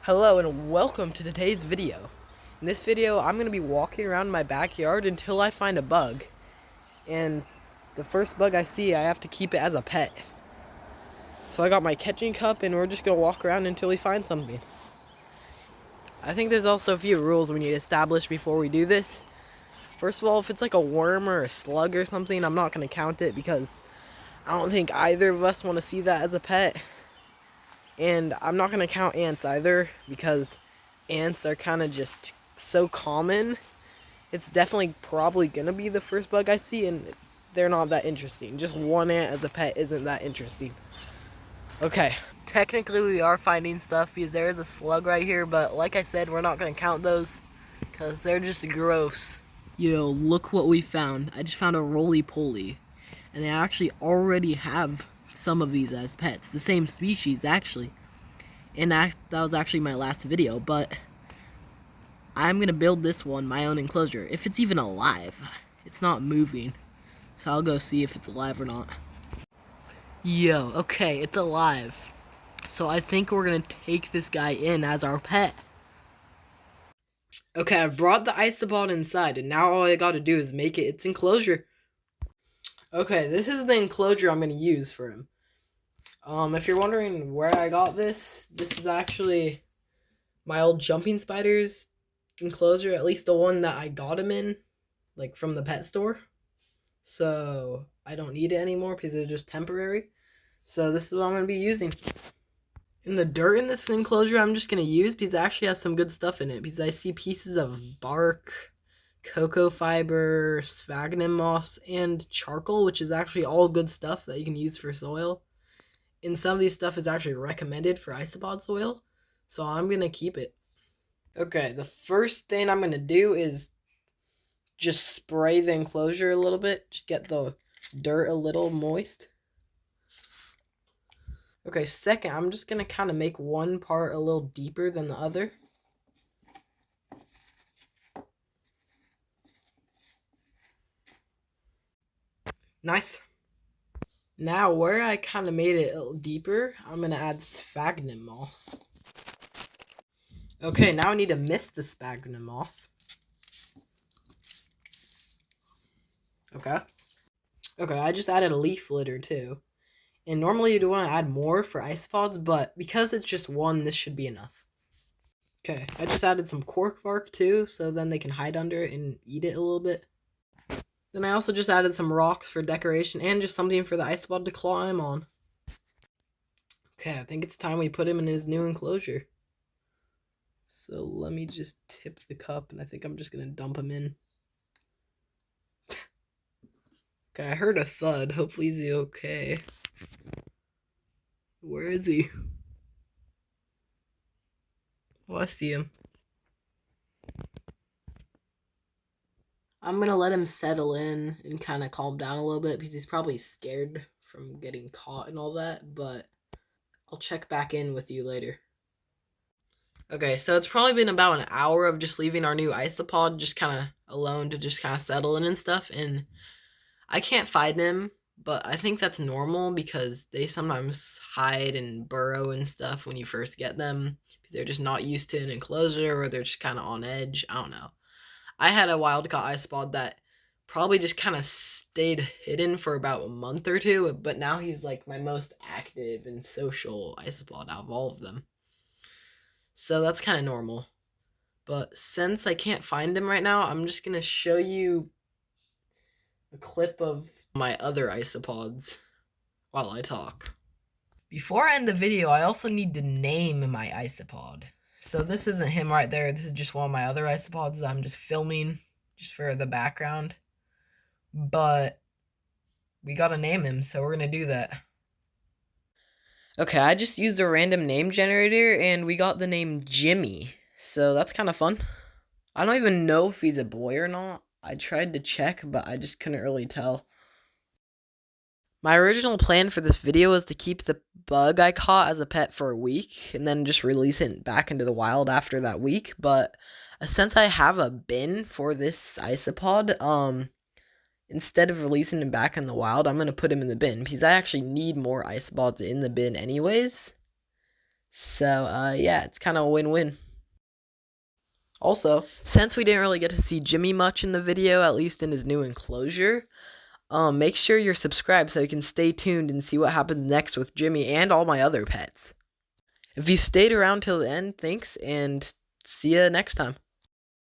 Hello and welcome to today's video. In this video, I'm going to be walking around my backyard until I find a bug. And the first bug I see, I have to keep it as a pet. So I got my catching cup and we're just going to walk around until we find something. I think there's also a few rules we need to establish before we do this. First of all, if it's like a worm or a slug or something, I'm not going to count it because I don't think either of us want to see that as a pet. And I'm not going to count ants either because ants are kind of just so common. It's definitely probably going to be the first bug I see, and they're not that interesting. Just one ant as a pet isn't that interesting. Okay, technically we are finding stuff because there is a slug right here, but like I said, we're not going to count those because they're just gross. Yo, look what we found. I just found a roly-poly, and I actually already have some of these as pets. The same species, actually. And that was actually my last video, but I'm going to build this one, my own enclosure. If it's even alive. It's not moving. So I'll go see if it's alive or not. Yo, okay, it's alive. So I think we're going to take this guy in as our pet. Okay, I've brought the isopod inside, and now all I got to do is make it its enclosure. Okay, this is the enclosure I'm going to use for him. If you're wondering where I got this is actually my old jumping spiders enclosure, at least the one that I got him in, like from the pet store. So I don't need it anymore because it's just temporary. So this is what I'm going to be using. In the dirt in this enclosure, I'm just going to use because it actually has some good stuff in it. Because I see pieces of bark, cocoa fiber, sphagnum moss, and charcoal, which is actually all good stuff that you can use for soil. And some of these stuff is actually recommended for isopod soil. So I'm going to keep it. Okay, the first thing I'm going to do is just spray the enclosure a little bit. Just get the dirt a little moist. Okay, second, I'm just going to kind of make one part a little deeper than the other. Nice. Now, where I kind of made it a little deeper, I'm going to add sphagnum moss. Okay, now I need to mist the sphagnum moss. Okay, I just added a leaf litter too. And normally you'd want to add more for isopods, but because it's just one, this should be enough. Okay, I just added some cork bark too, so then they can hide under it and eat it a little bit. Then I also just added some rocks for decoration and just something for the isopod to climb on. Okay, I think it's time we put him in his new enclosure. So let me just tip the cup, and I think I'm just going to dump him in. Okay, I heard a thud. Hopefully he's okay. Where is he? Oh, I see him. I'm going to let him settle in and kind of calm down a little bit because he's probably scared from getting caught and all that, but I'll check back in with you later. Okay, so it's probably been about an hour of just leaving our new isopod just kind of alone to just kind of settle in and stuff, and I can't find him, but I think that's normal because they sometimes hide and burrow and stuff when you first get them because they're just not used to an enclosure or they're just kind of on edge. I don't know. I had a wild caught isopod that probably just kind of stayed hidden for about a month or two, but now he's like my most active and social isopod out of all of them. So that's kind of normal. But since I can't find him right now, I'm just going to show you a clip of my other isopods while I talk. Before I end the video, I also need to name my isopod. So this isn't him right there. This is just one of my other isopods that I'm just filming just for the background. But we gotta name him, so we're gonna do that. Okay, I just used a random name generator and we got the name Jimmy. So that's kind of fun. I don't even know if he's a boy or not. I tried to check, but I just couldn't really tell. My original plan for this video was to keep the bug I caught as a pet for a week and then just release it back into the wild after that week. But since I have a bin for this isopod, instead of releasing him back in the wild, I'm going to put him in the bin because I actually need more isopods in the bin anyways. So, yeah, it's kind of a win-win. Also, since we didn't really get to see Jimmy much in the video, at least in his new enclosure, make sure you're subscribed so you can stay tuned and see what happens next with Jimmy and all my other pets. If you stayed around till the end, thanks, and see ya next time.